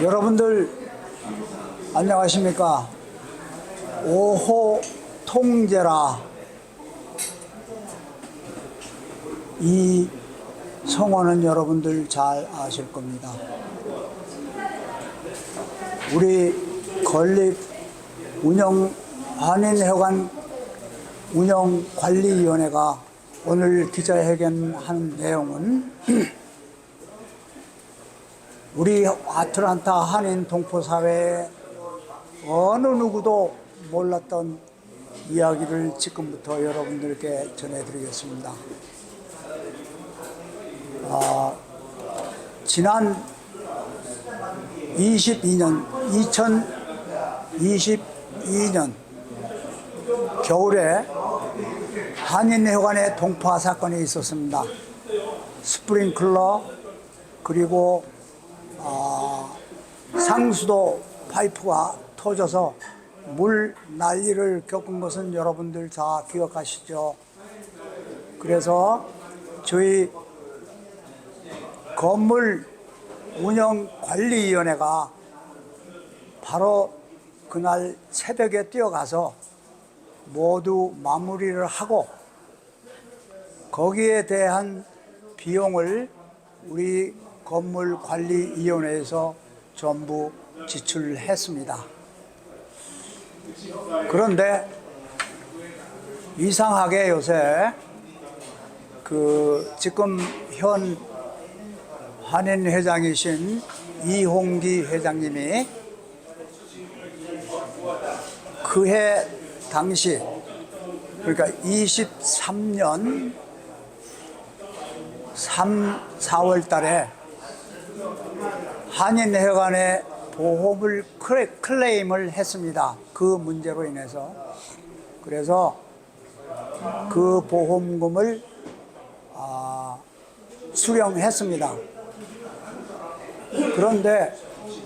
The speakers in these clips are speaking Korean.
여러분들 안녕하십니까? 5호 통제라 이 성어는 여러분들 잘 아실 겁니다. 우리 건립 운영 한인회관 운영관리위원회가 오늘 기자회견한 내용은 우리 아틀란타 한인 동포사회에 어느 누구도 몰랐던 이야기를 지금부터 여러분들께 전해드리겠습니다. 지난 2022년 겨울에 한인회관에 동파 사건이 있었습니다. 스프링클러 그리고 상수도 파이프가 터져서 물 난리를 겪은 것은 여러분들 다 기억하시죠? 그래서 저희 건물 운영관리위원회가 바로 그날 새벽에 뛰어가서 모두 마무리를 하고 거기에 대한 비용을 우리 건물관리위원회에서 전부 지출했습니다. 그런데 이상하게 요새 지금 현 한인회장이신 이홍기 회장님이 그해 당시 그러니까 23년 4월 달에 한인회관에 보험을 클레임을 했습니다. 그 문제로 인해서. 그래서 그 보험금을 수령했습니다. 그런데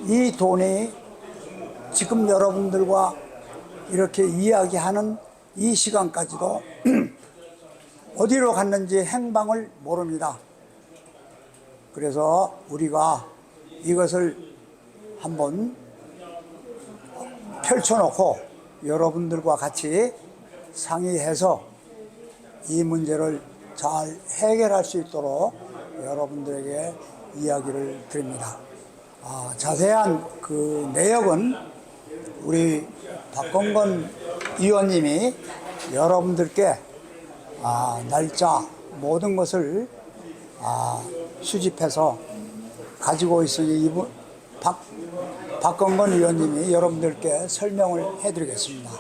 이 돈이 지금 여러분들과 이렇게 이야기하는 이 시간까지도 어디로 갔는지 행방을 모릅니다. 그래서 우리가 이것을 한번 펼쳐놓고 여러분들과 같이 상의해서 이 문제를 잘 해결할 수 있도록 여러분들에게 이야기를 드립니다. 자세한 그 내역은 우리 박건건 의원님이 여러분들께 날짜 모든 것을 수집해서 가지고 있으니 박건건 의원님이 여러분들께 설명을 해드리겠습니다.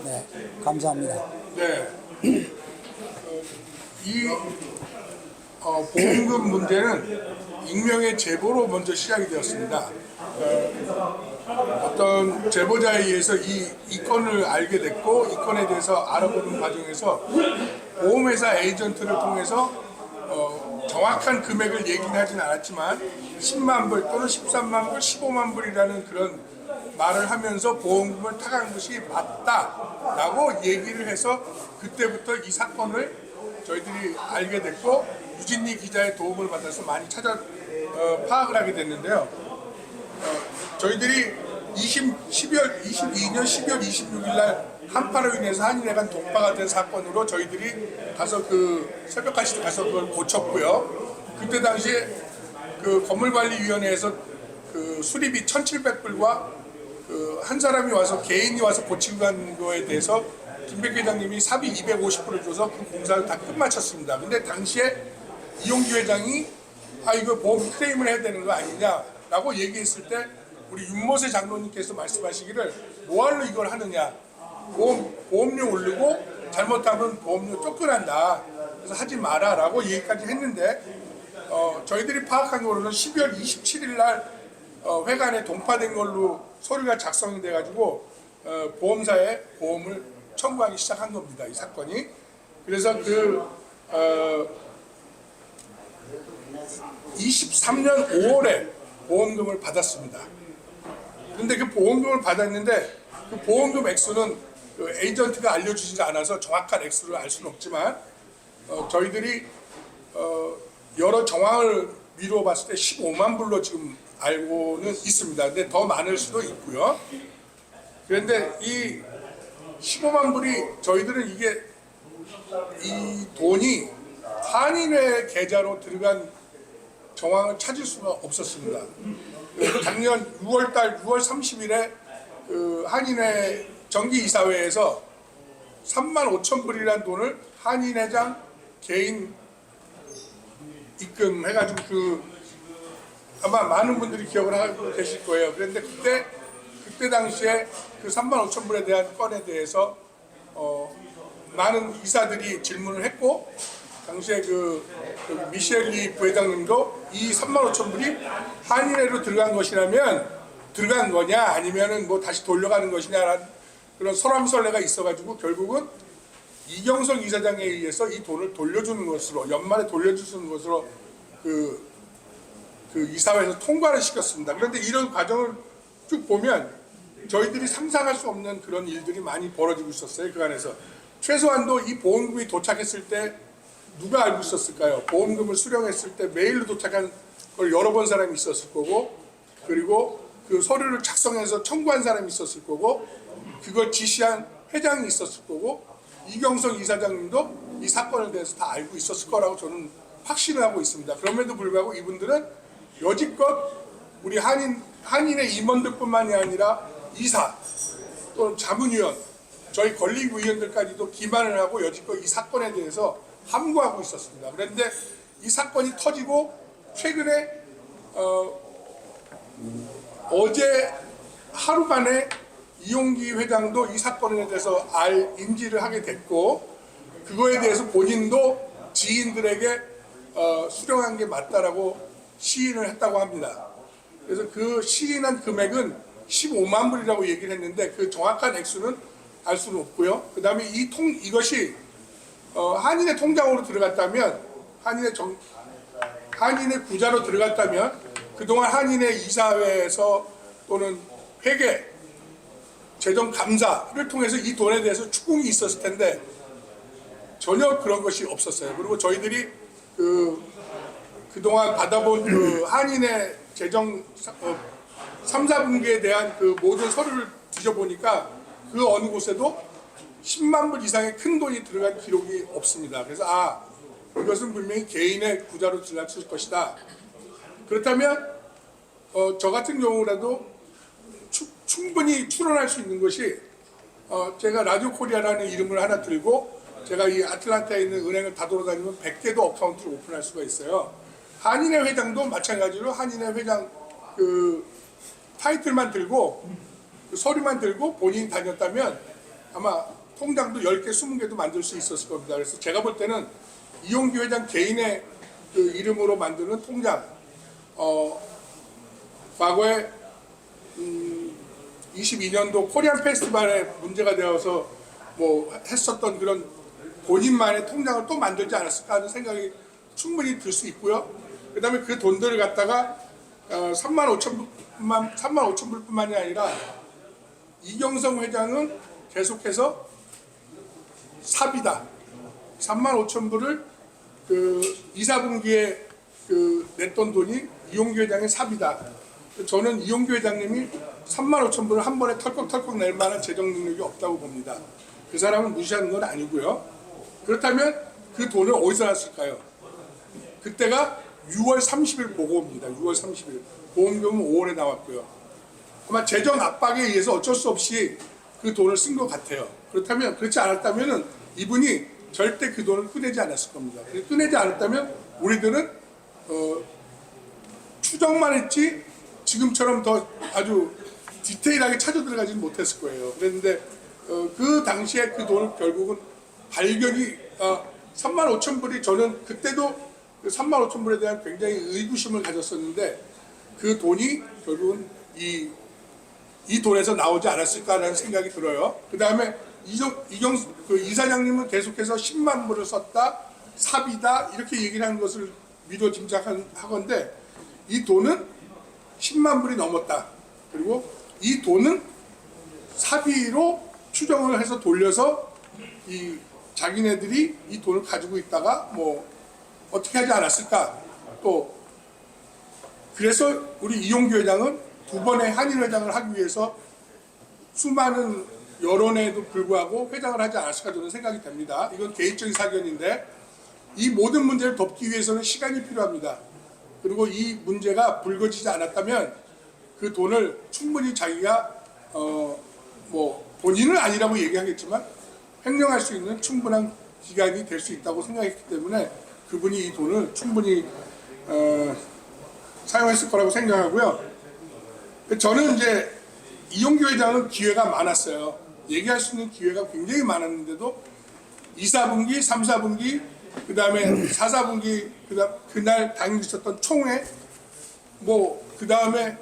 네, 감사합니다. 네, 이 보험금 문제는 익명의 제보로 먼저 시작이 되었습니다. 어떤 제보자에 의해서 이 건을 알게 됐고 이 건에 대해서 알아보는 과정에서 보험회사 에이전트를 통해서 정확한 금액을 얘기는 하진 않았지만 10만 불 또는 13만 불, 15만 불이라는 그런 말을 하면서 보험금을 타간 것이 맞다라고 얘기를 해서 그때부터 이 사건을 저희들이 알게 됐고 유진리 기자의 도움을 받아서 많이 파악을 하게 됐는데요. 저희들이 22년 12월 26일 날 한파로 인해서 한인회관 동파가 된 사건으로 저희들이 가서 새벽까지 가서 그걸 고쳤고요. 그때 당시에 건물관리위원회에서 수리비 1,700불과 한 사람이 와서 개인이 와서 고치고 간 거에 대해서 김백 회장님이 사비 250불을 줘서 그 공사를 다 끝마쳤습니다. 근데 당시에 이용기 회장이 이거 보험 클레임을 해야 되는 거 아니냐라고 얘기했을 때 우리 윤모세 장로님께서 말씀하시기를 뭐하러 이걸 하느냐, 보험료 오르고 잘못하면 보험료 쫓겨난다, 그래서 하지 마라 라고 얘기까지 했는데 저희들이 파악한 거로는 12월 27일 날 회관에 동파된 걸로 서류가 작성이 돼가지고 보험사에 보험을 청구하기 시작한 겁니다, 이 사건이. 그래서 23년 5월에 보험금을 받았습니다. 근데 그 보험금을 받았는데 그 보험금 액수는 에이전트가 알려주지 않아서 정확한 액수를 알 수는 없지만 저희들이 여러 정황을 미루어 봤을 때 15만 불로 지금 알고는 있습니다. 근데 더 많을 수도 있고요. 그런데 이 15만 불이 저희들은 이게 이 돈이 한인회 계좌로 들어간 정황을 찾을 수가 없었습니다. 작년 6월 30일에 그 한인회 정기이사회에서 3만 5천 불이라는 돈을 한인회장 개인 입금해가지고 그 아마 많은 분들이 기억을 하고 계실 거예요. 그런데 그때 당시에 그 3만 5천 불에 대한 건에 대해서 많은 이사들이 질문을 했고, 당시에 그 미셸리 부회장님도 이 3만 5천 불이 한인회로 들어간 것이라면 들어간 거냐 아니면은 뭐 다시 돌려가는 것이냐라는 그런 설왕설래가 있어가지고 결국은 이경석 이사장에 의해서 이 돈을 돌려주는 것으로, 연말에 돌려주는 것으로 그 이사회에서 통과를 시켰습니다. 그런데 이런 과정을 쭉 보면 저희들이 상상할 수 없는 그런 일들이 많이 벌어지고 있었어요. 그 안에서 최소한도 이 보험금이 도착했을 때 누가 알고 있었을까요? 보험금을 수령했을 때 메일로 도착한 걸 여러 번 사람이 있었을 거고, 그리고 그 서류를 작성해서 청구한 사람이 있었을 거고, 그걸 지시한 회장이 있었을 거고, 이경석 이사장님도 이 사건에 대해서 다 알고 있었을 거라고 저는 확신을 하고 있습니다. 그럼에도 불구하고 이분들은 여지껏 우리 한인의 임원들뿐만이 아니라 이사 또는 자문위원, 저희 권리위원들까지도 기만을 하고 여지껏 이 사건에 대해서 함구하고 있었습니다. 그런데 이 사건이 터지고 최근에 어제 하루 만에 이용기 회장도 이 사건에 대해서 인지를 하게 됐고, 그거에 대해서 본인도 지인들에게 수령한 게 맞다라고 시인을 했다고 합니다. 그래서 그 시인한 금액은 15만 불이라고 얘기를 했는데 그 정확한 액수는 알 수는 없고요. 그 다음에 이것이 한인의 통장으로 들어갔다면, 한인의 구자로 들어갔다면 그동안 한인의 이사회에서 또는 회계, 재정감사를 통해서 이 돈에 대해서 추궁이 있었을 텐데 전혀 그런 것이 없었어요. 그리고 저희들이 그동안 받아본 그 한인의 재정 3, 4분기에 대한 그 모든 서류를 뒤져보니까 그 어느 곳에도 10만 불 이상의 큰 돈이 들어간 기록이 없습니다. 그래서 이것은 분명히 개인의 구자로 들어갔을 것이다. 그렇다면 저 같은 경우라도 충분히 추론할 수 있는 것이, 제가 라디오 코리아라는 이름을 하나 들고 제가 이 아틀란타에 있는 은행을 다 돌아다니면 100개도 어카운트를 오픈할 수가 있어요. 한인회 회장도 마찬가지로 한인회 회장 그 타이틀만 들고 그 서류만 들고 본인이 다녔다면 아마 통장도 10개, 20개도 만들 수 있었을 겁니다. 그래서 제가 볼 때는 이용기 회장 개인의 그 이름으로 만드는 통장, 과거에 22년도 코리안 페스티벌에 문제가 되어서 뭐 했었던 그런 본인만의 통장을 또 만들지 않았을까 하는 생각이 충분히 들 수 있고요. 그 다음에 그 돈들을 갖다가 3만 5천 불뿐만이 아니라 이경성 회장은 계속해서 삽이다. 3만 5천 불을 그 2, 4분기에 냈던 돈이 이용기 회장의 삽이다. 저는 이용기 회장님이 3만 5천 불을 한 번에 털컥털컥 낼 만한 재정 능력이 없다고 봅니다. 그 사람은 무시하는 건 아니고요. 그렇다면 그 돈을 어디서 났을까요? 그때가 6월 30일 보고입니다. 6월 30일. 보험금은 5월에 나왔고요. 아마 재정 압박에 의해서 어쩔 수 없이 그 돈을 쓴 것 같아요. 그렇다면, 그렇지 않았다면 이분이 절대 그 돈을 꺼내지 않았을 겁니다. 꺼내지 않았다면 우리들은 추정만 했지 지금처럼 더 아주 디테일하게 찾아 들어가지는 못했을 거예요. 그랬는데 그 당시에 그 돈을 결국은 발견이 3만 5천 불이, 저는 그때도 3만 5천 불에 대한 굉장히 의구심을 가졌었는데 그 돈이 결국은 이 돈에서 나오지 않았을까라는 생각이 들어요. 그 다음에 그 이사장님은 계속해서 10만 불을 썼다, 삽이다 이렇게 얘기를 하는 것을 미도 짐작하건데 이 돈은 10만 불이 넘었다. 그리고 이 돈은 사비로 추정을 해서 돌려서 이 자기네들이 이 돈을 가지고 있다가 뭐 어떻게 하지 않았을까. 또 그래서 우리 이용규 회장은 두 번의 한일회장을 하기 위해서 수많은 여론에도 불구하고 회장을 하지 않았을까 저는 생각이 됩니다. 이건 개인적인 사견인데 이 모든 문제를 덮기 위해서는 시간이 필요합니다. 그리고 이 문제가 불거지지 않았다면 그 돈을 충분히 자기가 뭐 본인은 아니라고 얘기하겠지만 횡령할 수 있는 충분한 기간이 될 수 있다고 생각했기 때문에 그분이 이 돈을 충분히 사용했을 거라고 생각하고요. 저는 이제 이용규 회장은 기회가 많았어요. 얘기할 수 있는 기회가 굉장히 많았는데도 2, 4분기, 3, 4분기, 그 다음에 4, 4분기, 그날 당일 있었던 총회, 그 다음에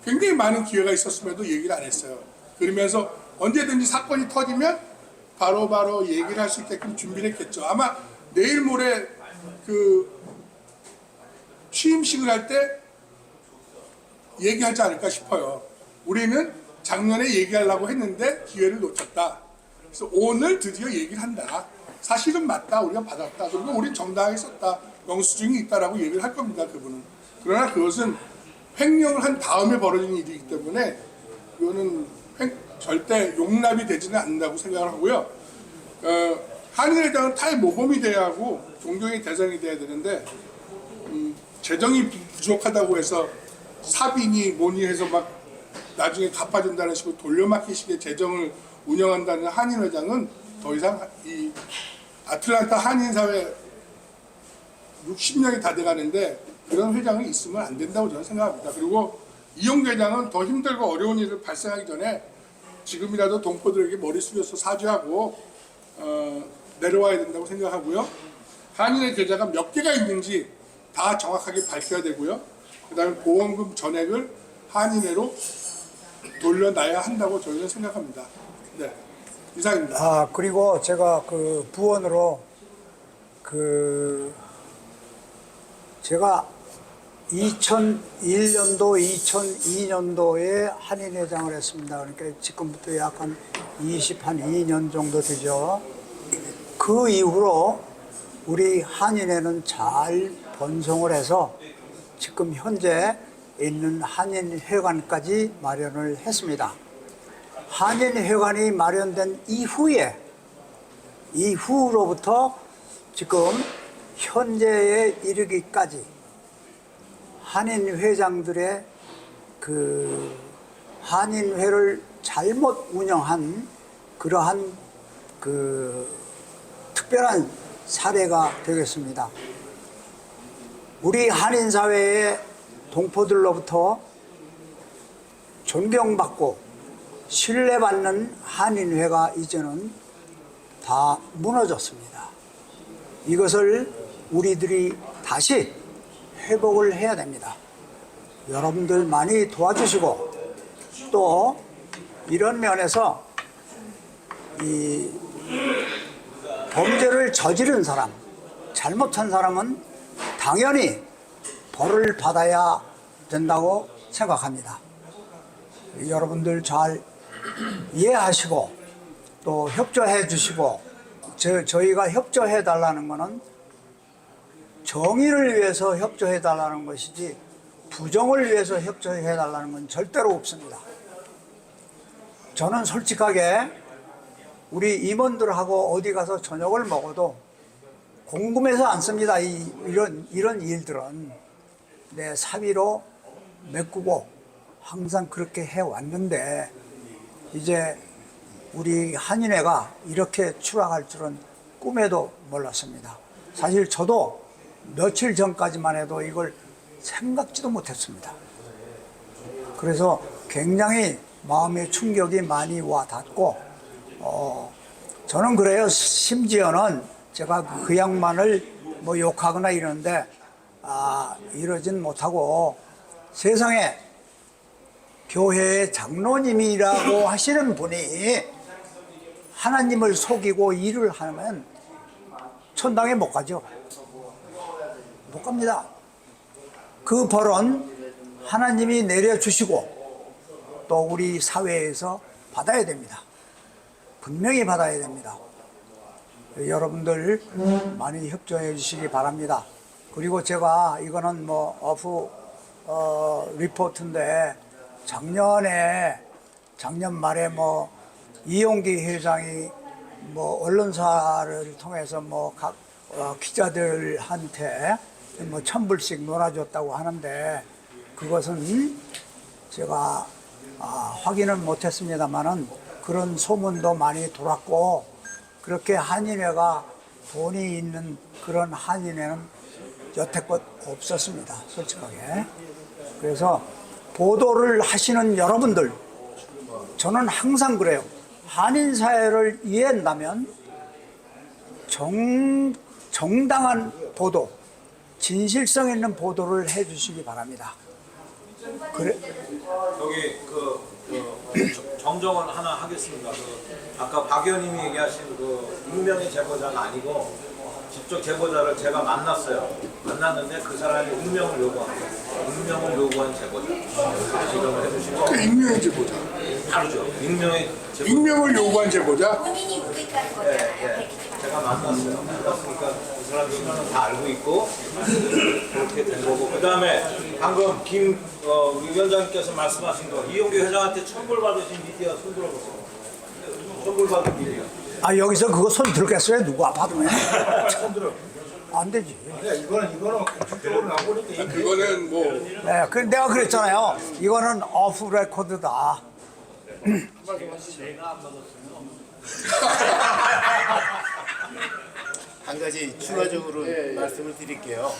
굉장히 많은 기회가 있었음에도 얘기를 안 했어요. 그러면서 언제든지 사건이 터지면 바로바로 얘기를 할 수 있게끔 준비를 했겠죠. 아마 내일 모레 그 취임식을 할 때 얘기하지 않을까 싶어요. 우리는 작년에 얘기하려고 했는데 기회를 놓쳤다. 그래서 오늘 드디어 얘기를 한다. 사실은 맞다. 우리가 받았다. 그리고 우리 정당하게 썼다. 영수증이 있다라고 얘기를 할 겁니다. 그분은. 그러나 그것은 횡령을 한 다음에 벌어진 일이기 때문에 이거는 절대 용납이 되지는 않는다고 생각을 하고요. 한일회장은 탈모범이 돼야 하고 존경의 대상이 돼야 되는데 재정이 부족하다고 해서 사빈이 뭐니 해서 막 나중에 갚아준다는 식으로 돌려막기식의 재정을 운영한다는 한인회장은 더 이상 이 아틀란타 한인사회 60년이 다 돼가는데 그런 회장이 있으면 안 된다고 저는 생각합니다. 그리고 이용규 회장은 더 힘들고 어려운 일을 발생하기 전에 지금이라도 동포들에게 머리 숙여서 사죄하고 내려와야 된다고 생각하고요. 한인의 계좌가 몇 개가 있는지 다 정확하게 밝혀야 되고요. 그 다음에 보험금 전액을 한인회로 돌려놔야 한다고 저희는 생각합니다. 네, 이상입니다. 그리고 제가 그 부원으로 제가 2001년도, 2002년도에 한인회장을 했습니다. 그러니까 지금부터 약 한 2년 정도 되죠. 그 이후로 우리 한인회는 잘 번성을 해서 지금 현재 있는 한인회관까지 마련을 했습니다. 한인회관이 마련된 이후로부터 지금 현재에 이르기까지 한인회장들의 그 한인회를 잘못 운영한 그러한 그 특별한 사례가 되겠습니다. 우리 한인사회의 동포들로부터 존경받고 신뢰받는 한인회가 이제는 다 무너졌습니다. 이것을 우리들이 다시 회복을 해야 됩니다. 여러분들 많이 도와주시고 또 이런 면에서 이 범죄를 저지른 사람, 잘못한 사람은 당연히 벌을 받아야 된다고 생각합니다. 여러분들 잘 이해하시고 또 협조해 주시고 저희가 협조해 달라는 것은 정의를 위해서 협조해 달라는 것이지 부정을 위해서 협조해 달라는 건 절대로 없습니다. 저는 솔직하게 우리 임원들하고 어디 가서 저녁을 먹어도 궁금해서 안 씁니다. 이런 일들은 내 사비로 메꾸고 항상 그렇게 해왔는데 이제 우리 한인회가 이렇게 추락할 줄은 꿈에도 몰랐습니다. 사실 저도 며칠 전까지만 해도 이걸 생각지도 못했습니다. 그래서 굉장히 마음의 충격이 많이 와 닿고 저는 그래요. 심지어는 제가 그 양반을 뭐 욕하거나 이러는데 이러진 못하고 세상에 교회의 장로님이라고 하시는 분이 하나님을 속이고 일을 하면 천당에 못 가죠. 못 갑니다. 그 벌은 하나님이 내려주시고 또 우리 사회에서 받아야 됩니다. 분명히 받아야 됩니다. 여러분들 많이 협조해 주시기 바랍니다. 그리고 제가 이거는 뭐 오프 리포트인데 작년 말에 뭐 이용기 회장이 뭐 언론사를 통해서 뭐 각 기자들한테 뭐 1,000불씩 놀아줬다고 하는데 그것은 제가 확인은 못했습니다만은 그런 소문도 많이 돌았고 그렇게 한인회가 돈이 있는 그런 한인회는 여태껏 없었습니다. 솔직하게. 그래서 보도를 하시는 여러분들 저는 항상 그래요. 한인 사회를 이해한다면 정당한 보도, 진실성 있는 보도를 해주시기 바랍니다. 그래. 여기 정정을 하나 하겠습니다. 아까 박 의원님이 얘기하신 익명의 제보자가 아니고 직접 제보자를 제가 만났어요. 만났는데 그 사람이 익명을 요구한 제보자. 지정을 해주시고. 그 익명의 제보자. 다르죠. 익명의 제보자. 익명을 요구한 제보자. 본인이 우익한 거잖아요. 제가 만났어요. 만났으니까 그 사람 신원은 다 알고 있고 그렇게 된 거고. 그 다음에 방금 우리 위원장님께서 말씀하신 거 이용규 회장한테 천불 받으신 미디어 손 들어보세요. 천불 받은 미디어. 여기서 그거 손 들겠어요? 누가 받으면? 손 들어. 안 되지. 이거는 공식적으로 나오니까 그거는 뭐 네, 내가 그랬잖아요. 이거는 오프 레코드다. 한 가지 추가적으로 말씀을 드릴게요.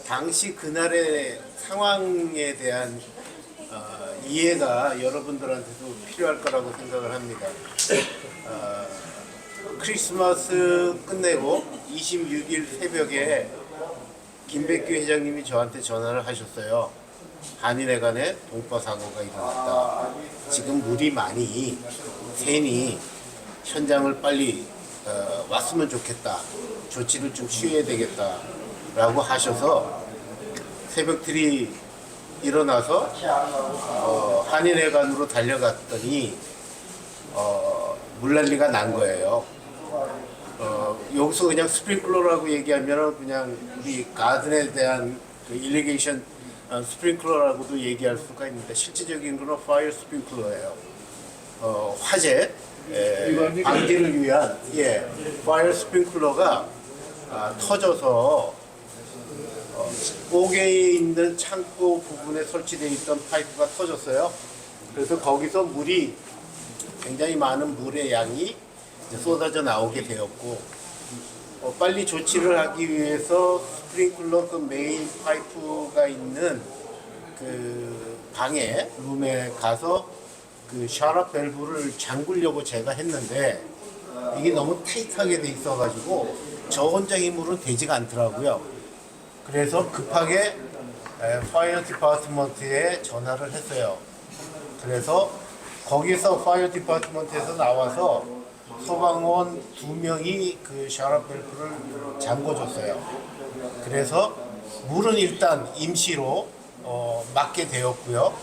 당시 그날의 상황에 대한 이해가 여러분들한테도 필요할 거라고 생각을 합니다. 크리스마스 끝내고 26일 새벽에 김백규 회장님이 저한테 전화를 하셨어요. 한인회 간에 동파 사고가 일어났다. 지금 물이 많이 새니 현장을 빨리 왔으면 좋겠다. 조치를 좀 취해야 되겠다. 라고 하셔서 새벽들이 일어나서 한인회관으로 달려갔더니 물난리가 난 거예요. 여기서 그냥 스프링클러라고 얘기하면 그냥 우리 가든에 대한 그 일리게이션 스프링클러라고도 얘기할 수가 있는데 실질적인 거는 파이어 스프링클러예요. 화재 방지를 위한 파이어 스프링클러가 터져서 옥에 있는 창고 부분에 설치되어 있던 파이프가 터졌어요. 그래서 거기서 물이 굉장히 많은 물의 양이 쏟아져 나오게 되었고 빨리 조치를 하기 위해서 스프링클러 그 메인 파이프가 있는 그 방에 룸에 가서 그 샤럿 밸브를 잠그려고 제가 했는데 이게 너무 타이트하게 돼 있어가지고 저 혼자 힘으로는 되지가 않더라고요. 그래서 급하게 파이어 디파트먼트에 전화를 했어요. 그래서 거기서 파이어 디파트먼트에서 나와서 소방원 2명이 그 샤럿 밸브를 잠궈줬어요. 그래서 물은 일단 임시로 막게 되었고요.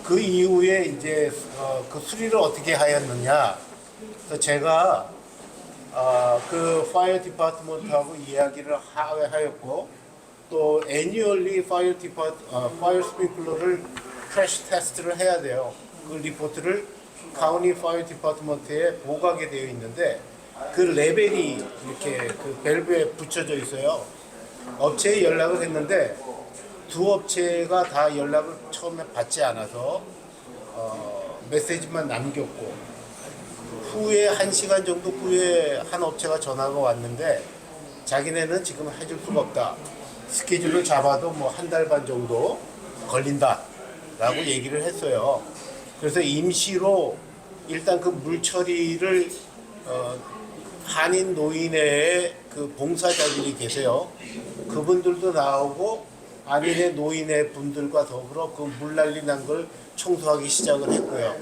그 이후에 이제 그 수리를 어떻게 하였느냐. 그래서 제가 그 파이어 디파트먼트하고 이야기를 하였고 또 애니얼리 파이어 스프링클러를 크래시 테스트를 해야 돼요. 그 리포트를 카운티 파이어 디파트먼트에 보고하게 되어 있는데 그 레벨이 이렇게 그 밸브에 붙여져 있어요. 업체에 연락을 했는데 두 업체가 다 연락을 처음에 받지 않아서 메시지만 남겼고 후에 1시간 정도 후에 한 업체가 전화가 왔는데 자기네는 지금 해줄 수가 없다. 스케줄을 잡아도 뭐 한 달 반 정도 걸린다 라고 얘기를 했어요. 그래서 임시로 일단 그 물 처리를 한인 노인회의 그 봉사자들이 계세요. 그분들도 나오고 한인회 노인회 분들과 더불어 그 물난리 난 걸 청소하기 시작을 했고요.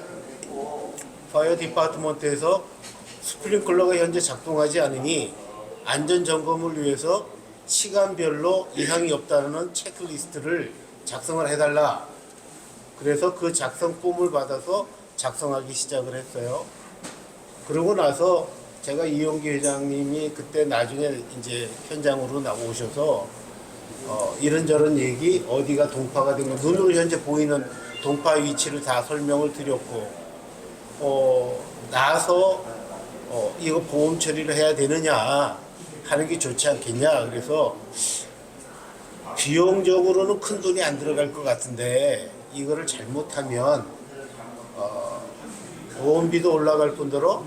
파이어 디파트먼트에서 스프링클러가 현재 작동하지 않으니 안전 점검을 위해서 시간별로 이상이 없다는 체크리스트를 작성을 해달라. 그래서 그 작성 폼을 받아서 작성하기 시작을 했어요. 그러고 나서 제가 이용기 회장님이 그때 나중에 이제 현장으로 나오셔서 이런저런 얘기, 어디가 동파가 된 거, 눈으로 현재 보이는 동파 위치를 다 설명을 드렸고, 나서 이거 보험 처리를 해야 되느냐 하는 게 좋지 않겠냐. 그래서 비용적으로는 큰 돈이 안 들어갈 것 같은데 이거를 잘못하면 보험비도 올라갈 뿐더러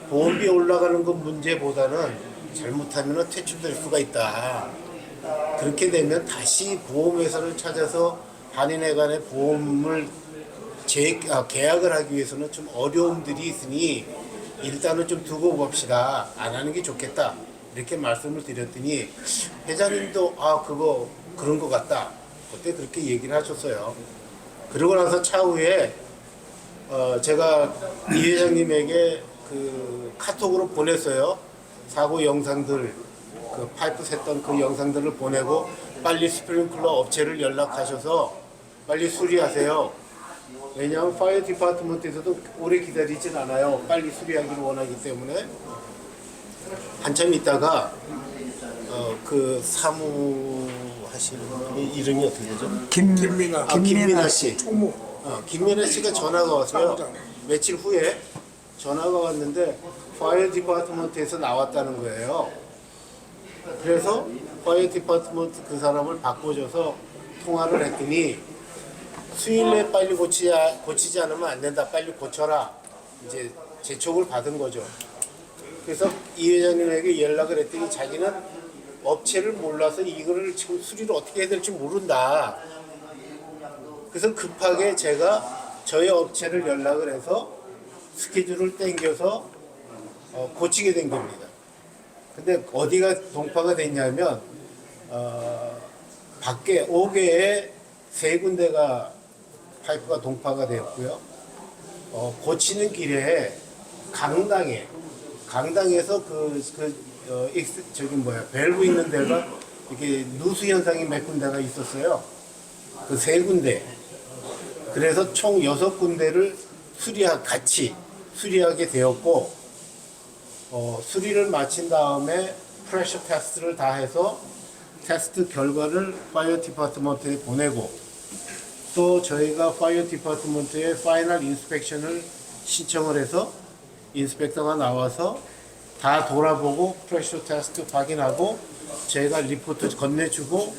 보험비 올라가는 것 문제보다는 잘못하면 퇴출될 수가 있다. 그렇게 되면 다시 보험회사를 찾아서 한인회 간의 보험을 계약을 하기 위해서는 좀 어려움들이 있으니 일단은 좀 두고 봅시다. 안 하는 게 좋겠다. 이렇게 말씀을 드렸더니 회장님도 그거 그런 것 같다. 그때 그렇게 얘기를 하셨어요. 그러고 나서 차후에 제가 이 회장님에게 그 카톡으로 보냈어요. 사고 영상들, 그 파이프 샜던 그 영상들을 보내고 빨리 스프링클러 업체를 연락하셔서 빨리 수리하세요. 왜냐하면 파이어 디파트먼트에서도 오래 기다리진 않아요. 빨리 수리하기를 원하기 때문에. 한참 있다가 그 사무하시는 분이 이름이 어떻게 되죠? 김민아 씨. 총무. 김민아 씨가 전화가 왔어요. 사무장. 며칠 후에 전화가 왔는데 파이어 디파트먼트에서 나왔다는 거예요. 그래서 파이어 디파트먼트 그 사람을 바꿔줘서 통화를 했더니 수일 내에 빨리 고치지 않으면 안 된다. 빨리 고쳐라. 이제 재촉을 받은 거죠. 그래서 이 회장님에게 연락을 했더니 자기는 업체를 몰라서 이거를 지금 수리를 어떻게 해야 될지 모른다. 그래서 급하게 제가 저희 업체를 연락을 해서 스케줄을 땡겨서 고치게 된 겁니다. 근데 어디가 동파가 됐냐면 밖에 5개에 3군데가 파이프가 동파가 되었고요. 고치는 길에 강당에서 밸브 있는 데가 이렇게 누수 현상이 몇 군데가 있었어요. 그 3군데. 그래서 총 6군데를 같이 수리하게 되었고, 수리를 마친 다음에 프레셔 테스트를 다 해서 테스트 결과를 파이어 디파트먼트에 보내고, 또 저희가 파이어 디파트먼트에 파이널 인스펙션을 신청을 해서 인스펙터가 나와서 다 돌아보고 프레셔 테스트 확인하고 저희가 리포트 건네주고,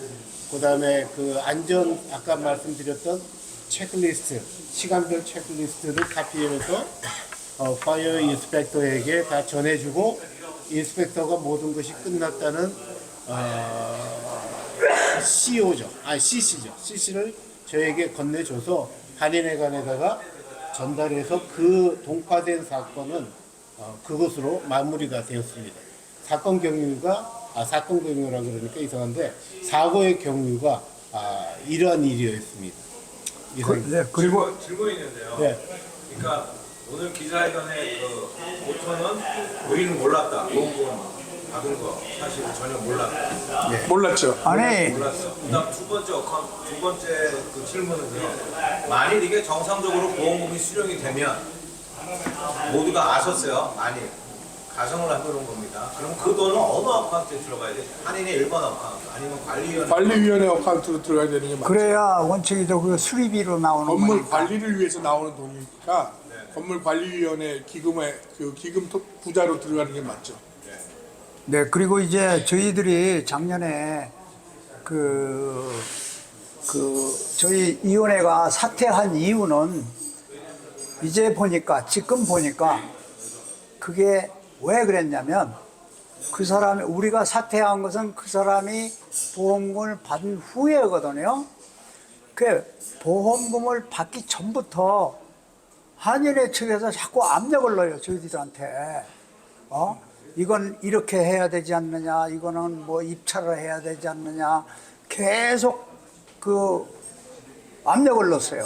그 다음에 그 안전 아까 말씀드렸던 체크리스트, 시간별 체크리스트를 카피해서 파이어 인스펙터에게 다 전해주고, 인스펙터가 모든 것이 끝났다는 CC를 저에게 건네줘서 한인회관에다가 전달해서 그 동파된 사건은 그것으로 마무리가 되었습니다. 사건 경유라 그러니까 이상한데 사고의 경유가 이러한 일이었습니다. 그리고 질문이 있는데요. 네. 그러니까 오늘 기자회견에 그 5천원 우리는 몰랐다. 보험금 받은 거 사실 전혀 몰랐다. 몰랐죠. 아니 몰랐어. 그다음 두 번째 그 질문은요. 만일 이게 정상적으로 보험금이 수령이 되면 모두가 아셨어요. 많이 가정을 해보는 겁니다. 그럼 그 돈은 어느 어카운트에 들어가야 돼? 한인의 일반 어카운트 아니면 관리위원회 어카운트로 들어가야 되는 게 맞죠. 그래야 원칙이죠. 그 수리비로 나오는 건물 거니까. 관리를 위해서 나오는 돈이니까 건물 관리위원회 기금 부자로 들어가는 게 맞죠. 네, 그리고 이제 저희들이 작년에 저희 위원회가 사퇴한 이유는 이제 지금 보니까 그게 왜 그랬냐면 우리가 사퇴한 것은 그 사람이 보험금을 받은 후에거든요. 그 보험금을 받기 전부터 한인회 측에서 자꾸 압력을 넣어요, 저희들한테. 이건 이렇게 해야 되지 않느냐, 이거는 뭐 입찰을 해야 되지 않느냐, 계속 그 압력을 넣었어요.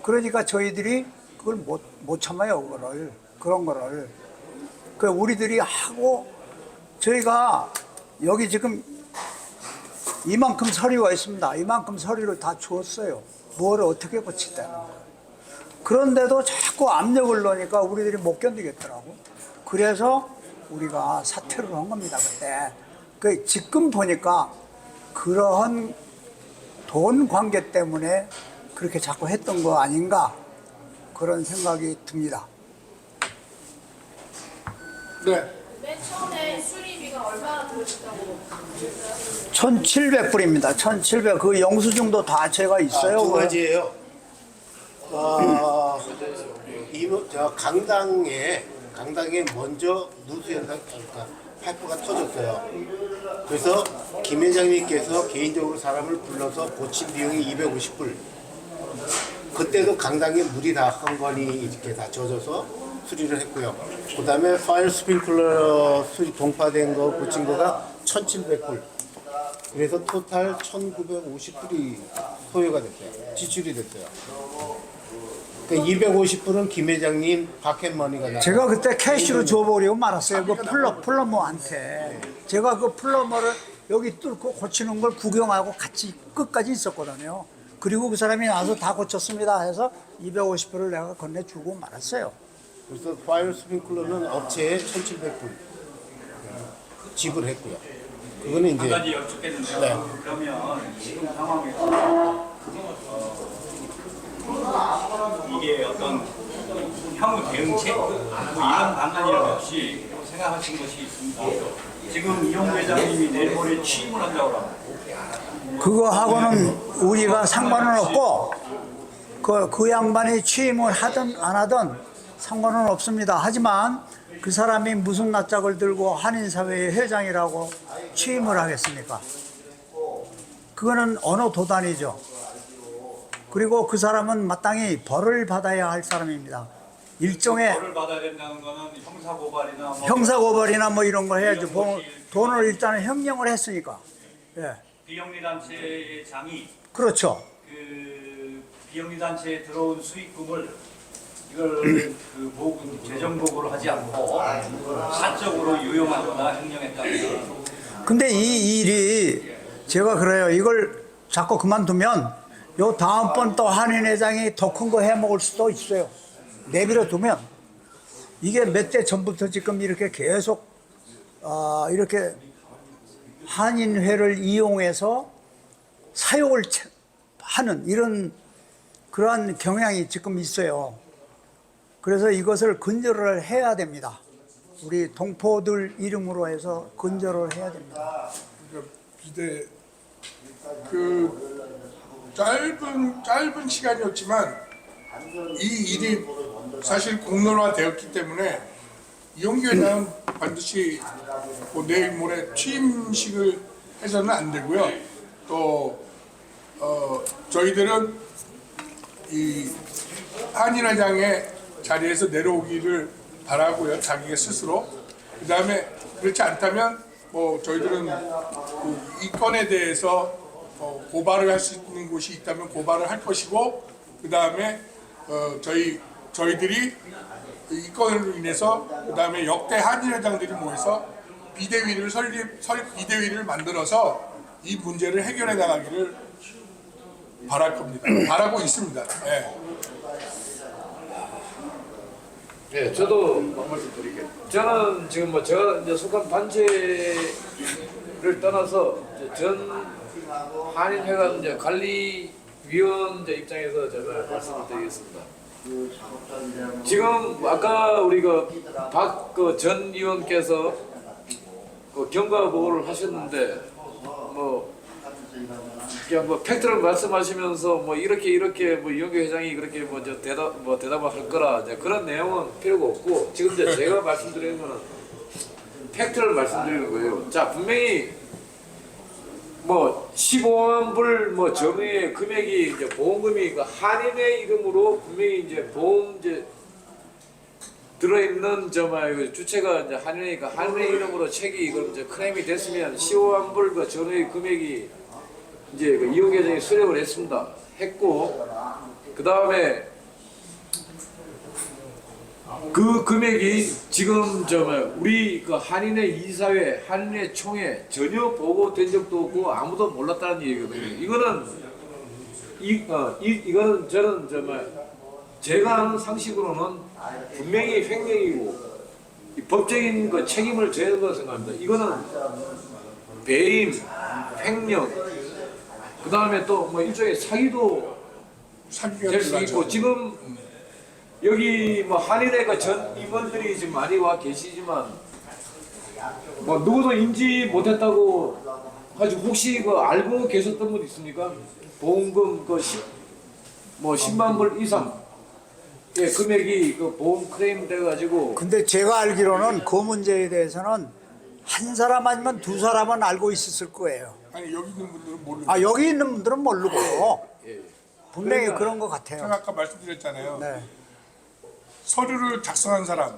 그러니까 저희들이 그걸 못 참아요, 그런 거를. 우리들이 하고, 저희가 여기 지금 이만큼 서류가 있습니다. 이만큼 서류를 다 주었어요. 뭘 어떻게 고치다는 거예요. 그런데도 자꾸 압력을 넣으니까 우리들이 못 견디겠더라고. 그래서 우리가 사퇴를 한 겁니다, 그때. 지금 보니까 그러한 돈 관계 때문에 그렇게 자꾸 했던 거 아닌가 그런 생각이 듭니다. 네. 맨 처음에 수리비가 얼마나 들어있다고 1,700불입니다. 1,700. 그 영수증도 다 제가 있어요. 두 가지예요. 저 강당에 먼저 누수 현상, 그러니까 파이프가 터졌어요. 그래서 김 회장님께서 개인적으로 사람을 불러서 고친 비용이 250불. 그때도 강당에 물이 다 한 건이 이렇게 다 젖어서 수리를 했고요. 그 다음에 파이어 스프링클러 수리 동파된 거 고친 거가 1,700불. 그래서 토탈 1,950불이 소요가 됐어요. 지출이 됐어요. 그 250불은 김 회장님 파켓머니가 나와요. 제가 그때 캐시로 줘버리고 말았어요. 그 플러머한테. 제가 그 플러머를 여기 뚫고 고치는 걸 구경하고 같이 끝까지 있었거든요. 그리고 그 사람이 나와서 다 고쳤습니다 해서 250불을 내가 건네주고 말았어요. 그래서 파이어 스프링클러는 업체에 1,700불 지불했고요. 그거는 이제 한 가지 여쭙겠는데요. 네. 그러면 지금 상황에서 이게 어떤 향후 대응책 뭐 이런 방안이라도 없이 생각하신 것이 있습니다. 지금 이용 회장님이 내일 모레 취임을 한다고 합니다. 그거하고는 우리가 상관은 없고 그 양반이 취임을 하든 안 하든 상관은 없습니다. 하지만 그 사람이 무슨 낯짝을 들고 한인사회의 회장이라고 취임을 하겠습니까? 그거는 어느 도단이죠. 그리고 그 사람은 마땅히 벌을 받아야 할 사람입니다. 일종의 벌을 받아야 된다는 거는 형사고발이나 형사고발이나 뭐 이런 걸 해야죠. 돈을 일단 형령을 했으니까. 예, 비영리단체의 장이 그렇죠. 그 비영리단체에 들어온 수익금을 이걸 그 보금 재정 보고를 하지 않고 사적으로 유용하거나 횡령했다면 근데 이 일이 제가 그래요. 이걸 자꾸 그만두면 요 다음번 또 한인회장이 더 큰 거 해먹을 수도 있어요. 내버려 두면 이게 몇 대 전부터 지금 이렇게 계속 이렇게 한인회를 이용해서 사욕을 하는 이런 그러한 경향이 지금 있어요. 그래서 이것을 근절을 해야 됩니다. 우리 동포들 이름으로 해서 근절을 해야 됩니다. 그러니까 비대 그 짧은 시간이었지만 이 일이 사실 공론화되었기 때문에 이용기 회장은 반드시 뭐 내일 모레 취임식을 해서는 안 되고요. 또 저희들은 이 한인회장의 자리에서 내려오기를 바라고요. 자기가 스스로. 그 다음에 그렇지 않다면 뭐 저희들은 이 건에 대해서 고발을 할 수 있는 곳이 있다면 고발을 할 것이고, 그 다음에 저희들이 이 건으로 인해서 그 다음에 역대 한인회장들이 모여서 비대위를 만들어서 이 문제를 해결해 나가기를 바랄 겁니다. 바라고 있습니다. 네. 네, 저도 말씀 드릴게요. 저는 지금 뭐 제가 이제 속한 단체를 떠나서 이제 전 한인회관 이제 관리위원 이제 입장에서 제가 말씀을 드리겠습니다. 지금 아까 우리 박 전 의원께서 경과 보고를 하셨는데 그냥 팩트를 말씀하시면서 이렇게 이용규 회장이 그렇게 대답을 할 거라 이제 그런 내용은 필요가 없고, 지금 이제 제가 말씀드리는 거는 팩트를 말씀드리는 거예요. 자, 분명히 15만 불 정의 금액이 이제 보험금이 한인의 이름으로 분명히 이제 보험 이제 들어있는 주체가 이제 한인이니까 한인의 이름으로 책이 이걸 이제 클레임이 됐으면 15만 불 전의 금액이 이제 이용 계정에 수령을 했고, 그 다음에 그 금액이 지금 우리 한인의 이사회, 한인의 총회 전혀 보고된 적도 없고 아무도 몰랐다는 얘기거든요. 이거는 저는 제가 아는 상식으로는 분명히 횡령이고 법적인 책임을 져야 된다고 생각합니다. 이거는 배임, 횡령, 그 다음에 또 뭐 일종의 사기도 사기가 될 수 들어가죠. 있고 지금 여기 뭐 한인회 그 전 임원들이 지금 많이 와 계시지만 뭐 누구도 인지 못했다고 가지고 혹시 그 알고 계셨던 분 있습니까? 보험금 그 10만 불 이상 예 금액이 그 보험 클레임 돼가지고 근데 제가 알기로는 그 문제에 대해서는 한 사람 아니면 두 사람은 알고 있었을 거예요. 아니 여기 있는 분들은 모르는. 아, 여기 있는 분들은 모르고 예. 분명히 그러니까 그런 것 같아요. 제가 아까 말씀드렸잖아요. 네, 서류를 작성한 사람,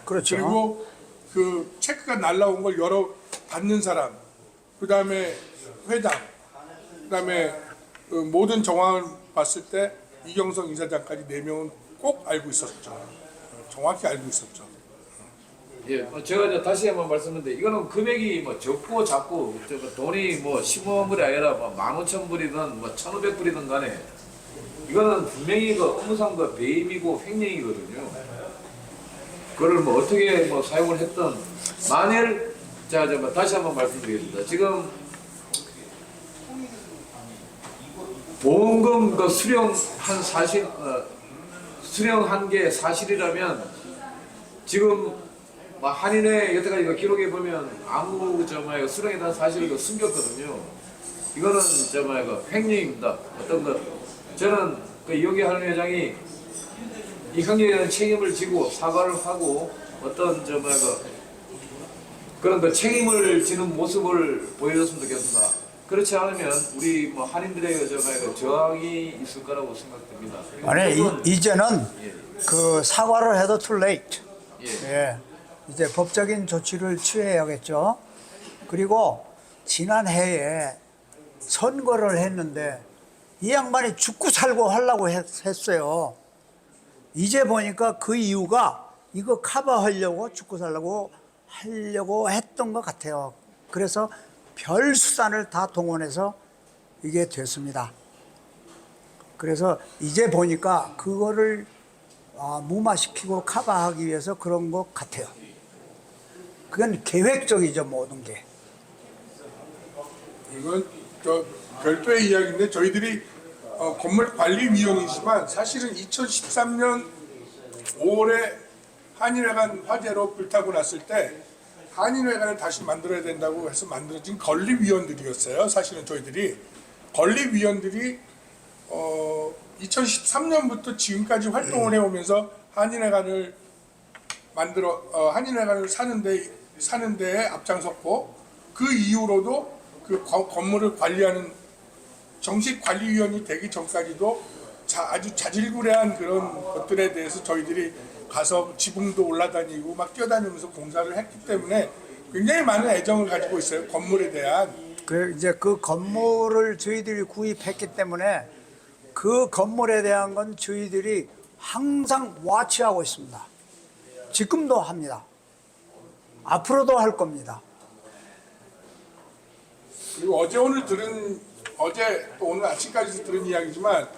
그렇죠. 그리고 그 체크가 날라온 걸 열어 받는 사람, 그 다음에 회장, 그 다음에 그 모든 정황을 봤을 때 이경성 이사장까지 4명은 꼭 알고 있었죠. 정확히 알고 있었죠. 예, 제가 이제 다시 한번 말씀드렸는데 이거는 금액이 뭐 적고 작고 돈이 뭐 15만 불이 아니라 뭐 15,000불이든 뭐 1,500불이든 간에 이거는 분명히 그 업무상 그 배임이고 횡령이거든요. 그걸 뭐 어떻게 뭐 사용을 했던 만일 제가 뭐 다시 한번 말씀드리겠습니다. 지금 보험금 그 수령한 사실 수령한 게 사실이라면 지금 뭐 한인회 여태까지 그 기록에 보면 아무 수령에 대한 사실을 그 숨겼거든요. 이거는 그 횡령입니다. 어떤 거 저는 그 이용기 한인 회장이 이 횡령에 대한 책임을 지고 사과를 하고 어떤 그런 그 책임을 지는 모습을 보여줬으면 좋겠습니다. 그렇지 않으면 우리 뭐 한인들의 그 저항이 있을 거라고 생각됩니다. 아니 이제는 예. 그 사과를 해도 too late. 예. 예. 이제 법적인 조치를 취해야겠죠. 그리고 지난해에 선거를 했는데 이 양반이 죽고 살고 하려고 했어요. 이제 보니까 그 이유가 이거 커버하려고 죽고 살려고 하려고 했던 것 같아요. 그래서 별 수단을 다 동원해서 이게 됐습니다. 그래서 이제 보니까 그거를 무마시키고 커버하기 위해서 그런 것 같아요. 그건 계획적이죠, 모든 게. 이건 저 별도의 이야기인데 저희들이 건물관리위원이지만 사실은 2013년 5월에 한인회관 화재로 불타고 났을 때 한인회관을 다시 만들어야 된다고 해서 만들어진 건립위원들이었어요. 사실은 저희들이 건립위원들이 2013년부터 지금까지 활동을 해오면서 한인회관을 한인회관을 사는 데에 앞장섰고 그 이후로도 그 건물을 관리하는 정식 관리위원이 되기 전까지도 아주 자질구레한 그런 것들에 대해서 저희들이 가서 지붕도 올라다니고 막 뛰어다니면서 공사를 했기 때문에 굉장히 많은 애정을 가지고 있어요. 건물에 대한. 이제 그 건물을 저희들이 구입했기 때문에 그 건물에 대한 건 저희들이 항상 와치하고 있습니다. 지금도 합니다. 앞으로도 할 겁니다. 그리고 어제 또 오늘 아침까지 들은 이야기지만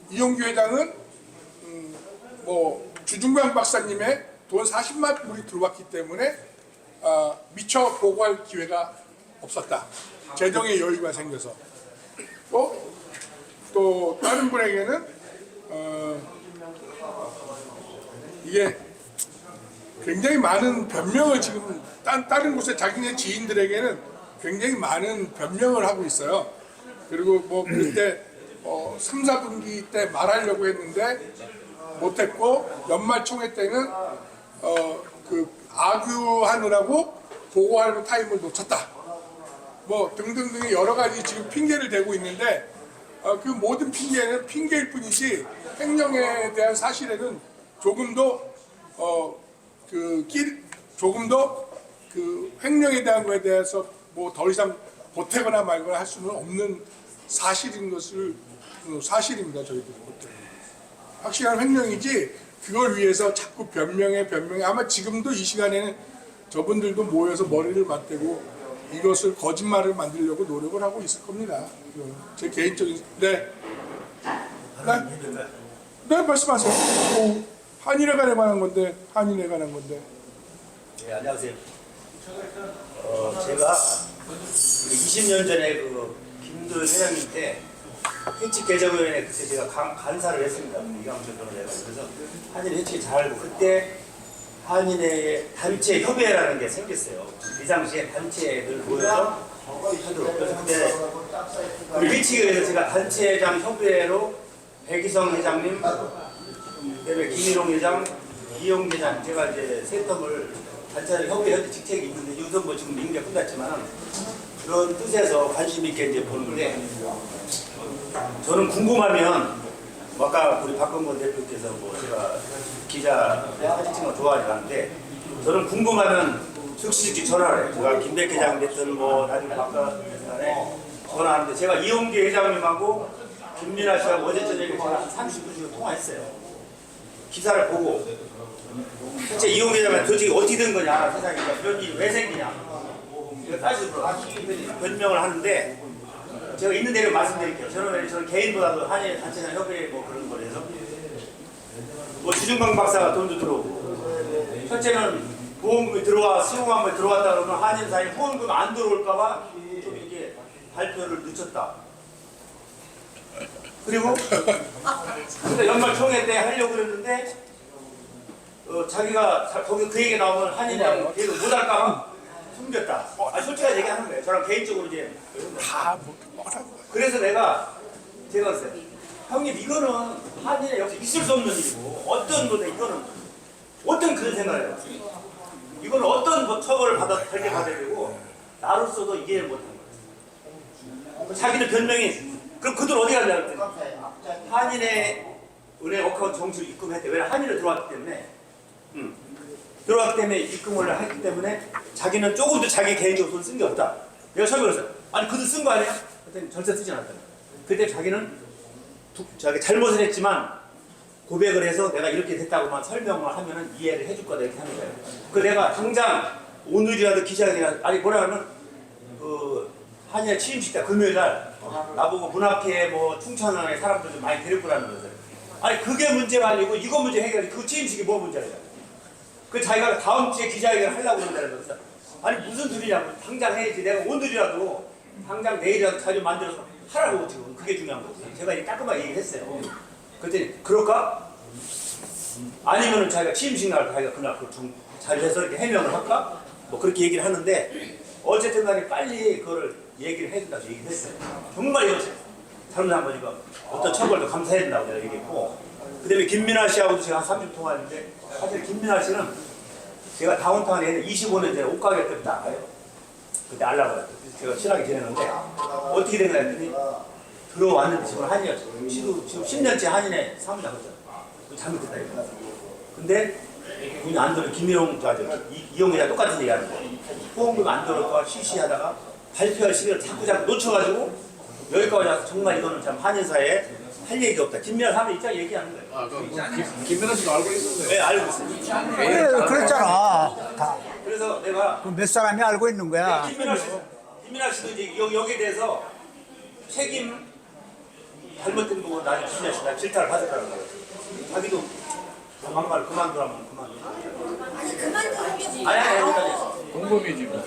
이용규 회장은 뭐 주중광 박사님의 돈 40만 불이 들어왔기 때문에 미처 보고할 기회가 없었다. 재정의 여유가 생겨서 또 다른 분에게는 이게 굉장히 많은 변명을 지금 다른 곳에 자기네 지인들에게는 굉장히 많은 변명을 하고 있어요. 그리고 뭐 그때 3, 4분기 때 말하려고 했는데 못했고 연말 총회 때는 그 아규하느라고 보고하는 타임을 놓쳤다. 뭐 등등등의 여러 가지 지금 핑계를 대고 있는데 그 모든 핑계는 핑계일 뿐이지 횡령에 대한 사실에는 조금 더 그 횡령에 대한 거에 대해서 뭐 더 이상 보태거나 말거나 할 수는 없는 사실인 것을 사실입니다. 저희들이 볼 때. 확실한 횡령이지 그걸 위해서 자꾸 변명에 아마 지금도 이 시간에는 저분들도 모여서 머리를 맞대고 이것을 거짓말을 만들려고 노력을 하고 있을 겁니다. 제 개인적인 네 말씀하세요. 한인회관에 관한 건데 한인회관에 관한 건데. 네, 안녕하세요. 제가 20년 전에 그 김도현 회장님 때 회칙 개정위원회 그때 제가 간사를 했습니다. 이강철 변호사가. 그래서 한일 회칙이 잘 알고 그때 한인의 단체 협의회라는 게 생겼어요. 이 당시에 단체들 모여서 하도록. 그래서 그때 우리 회칙에 의해서 제가 단체장 협의회로 백이성 회장님, 그다음에 김일홍 회장, 이용 회장 제가 이제 세 텀을 단체 협의회 직책이 있는데 요즘 뭐 지금 임기가 끝났지만 그런 뜻에서 관심 있게 이제 보는데 저는 궁금하면 아까 우리 박건건 대표께서 뭐 제가 기자 하시는 거 좋아하지 않는데 저는 궁금하면 즉시 전화를 해요. 제가 김백회 회장 됐든 뭐 나중에 박사간에 전화하는데 제가 이용계 회장님하고 김민아 씨하고 어제 저녁에 제가 한 30분 통화했어요. 기사를 보고 실제 이용계 회장은 도대체 어떻게 된 거냐 세상에 이런 일이 왜 생기냐 이거 따지고 변명을 하는데 제가 있는 대로 말씀드릴게요. 저는 개인보다도 한일 단체장 협의회 뭐 그런 거라서 뭐 주중강 박사가 돈도 들어오고 첫째는 보험금이 들어와 수용한번에 들어왔다 그러면 한일 사이 보험금 안 들어올까봐 좀 이게 발표를 늦췄다. 그리고 근데 연말 총회 때 하려고 그랬는데 자기가 거기 그 얘기 나오면 한일이랑 계속 못할까봐 숨겼다. 솔직하게 얘기하는 거예요. 저랑 개인적으로 이제 다 뭐라고. 그래서 제가 그랬어요. 형님 이거는 한일에 역시 있을 수 없는 일이고 어떤 분에 이거는 어떤 그런 생각을 해요. 이거는 어떤 뭐 처벌을 받아야 되고 나로서도 이해를 못한 거예요. 자기는 변명이 그럼 그들 어디 갔냐 그랬더니 한인의 은행 어카운트 정수를 입금했대. 왜 한인을 들어왔기 때문에 들어왔기 때문에 입금을 했기 때문에 자기는 조금도 자기 개인적으로 돈 쓴 게 없다. 내가 처음에 그랬어요. 아니 그들 쓴 거 아니야? 그랬더니 절대 쓰지 않았다. 그때 자기는 자기 잘못을 했지만 고백을 해서 내가 이렇게 됐다고만 설명을 하면은 이해를 해줄 거다 이렇게 하는 거예요. 그 내가 당장 오늘이라도 기자회견 아니 뭐라 하면 그 한일 취임식 때 금요일 날 나보고 문학회 뭐 충천항에 사람들 좀 많이 데리고 라는 거예요. 아니 그게 문제가 아니고 이거 문제 해결해. 그 취임식이 뭐 문제야? 그 자기가 다음 주에 기자회견 하려고 그런다는 거예요. 아니 무슨 소리냐고 당장 해야지. 내가 오늘이라도 당장 내일이라도 자료 만들어서 하라고 지금 그게 중요한 거지. 제가 이제 깔끔하게 얘기했어요. 그랬더니 그럴까? 아니면은 자기가 취임식 날 자기가 그날 자리에서 이렇게 해명을 할까? 뭐 그렇게 얘기를 하는데 어쨌든 간에 빨리 그거를 얘기를 해준다고 얘기를 했어요. 정말 이거 잘못한 거니까 어떤 처벌도 감사해야 된다고 내가 얘기했고 그 다음에 김민아 씨하고도 제가 한 30분 통화했는데 사실 김민아 씨는 제가 다운타운에 25년 전에 옷가게 때부터 알아요. 그때 알라고 했어요. 제가 친하게 지내는데 어떻게 된 거야 했더니 들어왔는데 지금 한인이었죠. 지금 10년째 한인에 사무장 했잖아요. 잘못됐다 이거. 근데 돈이 안 들어 김일홍 이용기자 똑같은 얘기하는 거. 보험금 안 들어올까 시시하다가 발표할 시기를 자꾸 놓쳐가지고 여기까지 와서 정말 이거는 참 한인사에 할 얘기가 없다. 김민아 사람이 입장 얘기하는 거예요. 김민아 씨도 알고 있었어요. 네 알고 있어요. 그래, 그랬잖아. 다. 그래서 내가 그 몇 사람이 알고 있는 거야. 김민아 씨도 이제 여기에 대해서 책임 잘못된 부분 나중에 김민아 씨가 질타를 받았다는 거예요. 자기도 막말 그만두라면 그만두. 아니 그만두는 게 아니 여기까지. 공범이지 뭐.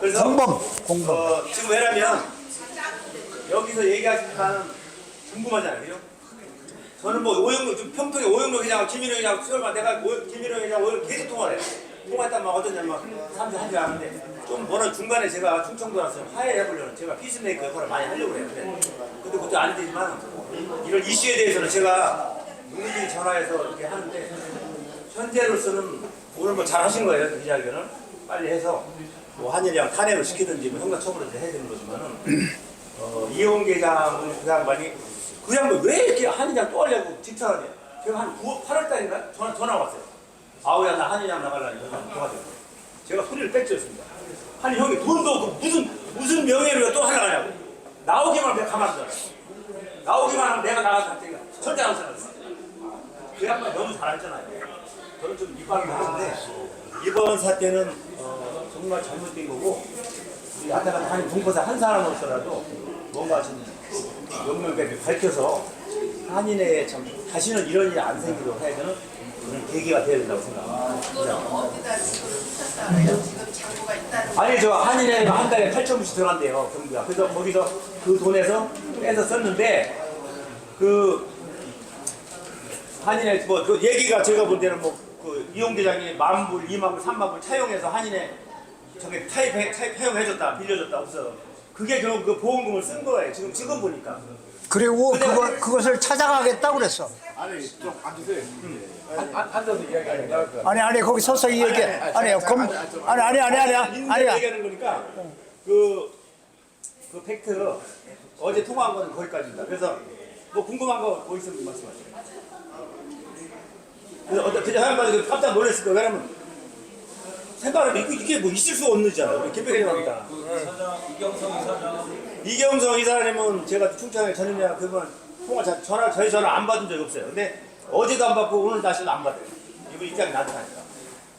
그래서 공범. 지금 왜냐면 여기서 얘기하시지만 궁금하잖아요, 그죠? 저는 뭐 오영록 지금 평통에 오영록 회장, 김일홍 회장 수혈만 내가 김일홍 회장 오영록 계속 통화를 해. 통화했다면 어떠냐면 3주 한줄 아는데 좀 뭐는 중간에 제가 충청도 왔어요. 화해해보려는 제가 피스메이커 역할을 많이 하려고 해요. 근데 그것도 안 되지만 이런 이슈에 대해서는 제가 누구들이 전화해서 이렇게 하는데 현재로서는 오늘 뭐 잘 하신 거예요, 기자회견을 빨리 해서 뭐 한일이랑 탄핵을 시키든지 뭐 형사 처벌을 해야 되는 거지만은 이용계 회장은 그 양반이 그 양반 왜 이렇게 한일이랑 또 하려고 질타하냐? 제가 한 8월 달인가 전화 왔어요. 아우야 나 한일이랑 나가려니까 도와줘. 제가 소리를 뺏겼습니다. 아니 형이 돈도 없고 무슨 명예로 또 하려고 하냐고. 나오기만 하면 내가 가만두잖아. 나오기만 하면 내가 나가서 할 테니까 절대 안 살았어. 그 양반 너무 잘했잖아요. 저는 좀 입방이 하는데 이번 사태는 정말 잘못된 거고 우리 아타간 한인 동포사 한 사람으로서라도 뭔가 좀 명명하게 밝혀서 한인에 참 다시는 이런 일이 안 생기도록 해야 되는 그런 계기가 되어야 된다고 생각합니다. 그거는 어디다 지금 붙였다고요? 지금 장부가 있다는 아니 저 한인회 한 달에 8,000불씩 들어간대요 경비가. 그래서 거기서 그 돈에서 빼서 썼는데 그 한인회 뭐그 얘기가 제가 볼 때는 뭐 그 이용계장이 10,000불, 20,000불, 30,000불 차용해서 한인회 저기 차용해줬다 빌려줬다 없어. 그게 결국 그 보험금을 쓴 거예요. 지금 보니까. 그리고 그것을 찾아가겠다고 그랬어. 아니 좀 앉으세요. 앉아서 이야기하는 거. 아니 거기 서서 이 얘기 아니야. 그럼 아니야. 얘기하는 거니까 그 팩트 어제 통화한 거는 거기까지입니다. 그래서 뭐 궁금한 거 뭐 있으면 말씀하세요. 그래서 어제 하얀 깜짝 놀랐을 거예요. 왜냐면 생각을 이게 뭐 있을 수 없는 일이잖아요. 우리 김백현입니다. 그 이사장 이경성 이사장 이경성 이사님은 제가 충청에 전임이야 그분 저희 전화 안 받은 적이 없어요. 근데 어제도 안 받고 오늘 다시도 안 받아요. 이분 입장이 난처하니까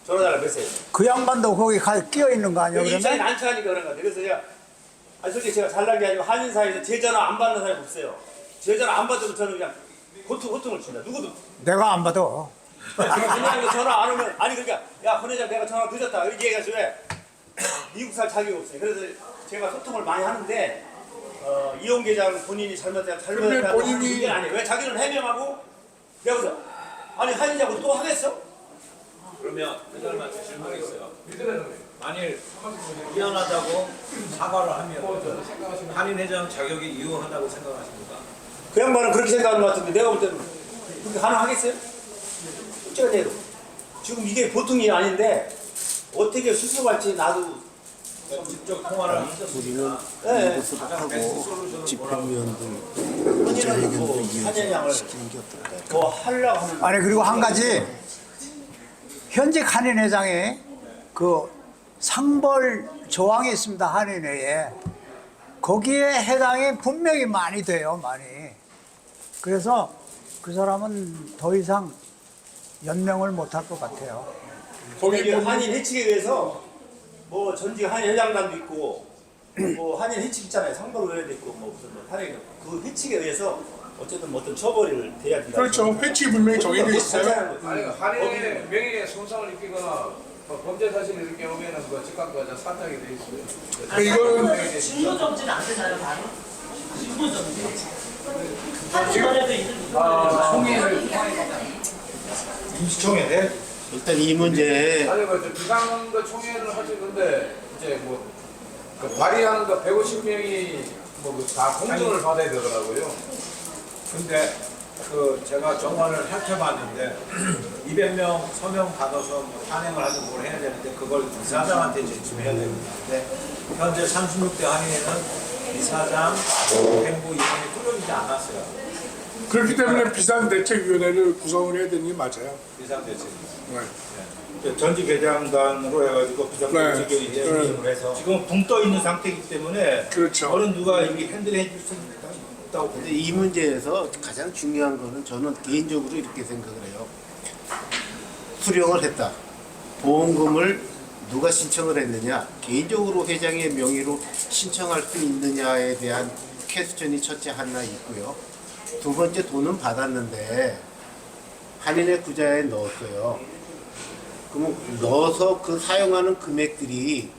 전화 달라 메시지. 그 양반도 거기 끼어 있는 거 아니야? 여기 입장이 그러면 난처하니까 그런 것 같아요. 그래서 제가 솔직히 제가 잘난 게 아니고 한인 사이에서 제 전화 안 받는 사람이 없어요. 제 전화 안 받으면 저는 그냥 고통을 줍니다. 누구도. 내가 안 받아. 그냥 전화 안 오면 아니 그러니까 야 권 회장 내가 전화 늦었다 이렇게 얘기해서 왜 미국 살 자격이 없어요. 그래서 제가 소통을 많이 하는데 이용계장 본인이 잘못했다고 하는 게 아니에요. 왜 자기는 해명하고 내가 그래서 아니 한인자고 또 하겠어? 그러면 회장님한테 질문이 있어요. 만일 미안하다고 사과를 하면 한인 회장 자격이 유효하다고 생각하십니까? 그 양반은 그렇게 생각하는 것 같은데 내가 볼 때는 그렇게 가능하겠어요? 어쩌대로 지금 이게 보통 일이 아닌데 어떻게 수습할지 나도 직접 통화를 하셨습니다. 네. 이것을 하고 집행위원들 한인은 뭐 한인양을 시키는 게 어떨까요? 뭐 하려고 하는 아니 그리고 한 가지 현직 한인회장에 그 상벌 조항이 있습니다. 한인회에 거기에 해당이 분명히 많이 돼요. 많이. 그래서 그 사람은 더 이상 연명을 못할 것 같아요. 거기 한인 해칙에 의해서 뭐 전직 한인 회장단도 있고 뭐 한인 해칙 있잖아요. 상벌의회도 있고 뭐 무슨 뭐 한인 그 해칙에 의해서 어쨌든 뭐 어떤 처벌을 돼야 된다. 그렇죠. 회칙이 분명히 정해져 있어요. 아니 한인의 명예에 손상을 입히거나 범죄 사실을 이렇게 경우에는 그 즉각과자 사퇴하게 돼 있어요. 이건 직무정지는 안 되나요, 바로? 직무정지. 한국에도 있는 임시총회 일단 이 문제에 아니 그 비상그 총회를 하시는데 이제 뭐그 발의하는 거 150명이 뭐 다 공정을 받아야 되더라고요. 근데 그 제가 정관을 살펴봤는데 200명 서명 받아서 뭐 탄핵을 하든 뭘 해야 되는데 그걸 이사장한테 제출해야 됩니다. 근데 현재 36대 한인회는 이사장, 행부 이름이 뚫어지지 않았어요. 그렇기 때문에 비상대책위원회를 구성을 해야 되는 게 맞아요. 비상대책. 네. 전직 회장단으로 해가지고 비상대책위원회를 네. 해서 지금 붕 떠 있는 상태이기 때문에 그렇죠. 어느 누가 이게 핸들해 줄 수 없다고 근데 이 문제에서 가장 중요한 거는 저는 개인적으로 이렇게 생각을 해요. 수령을 했다. 보험금을 누가 신청을 했느냐, 개인적으로 회장의 명의로 신청할 수 있느냐에 대한 퀘스천이 첫째 하나 있고요. 두 번째, 돈은 받았는데 한인의 구자에 넣었어요. 그러면 넣어서 그 사용하는 금액들이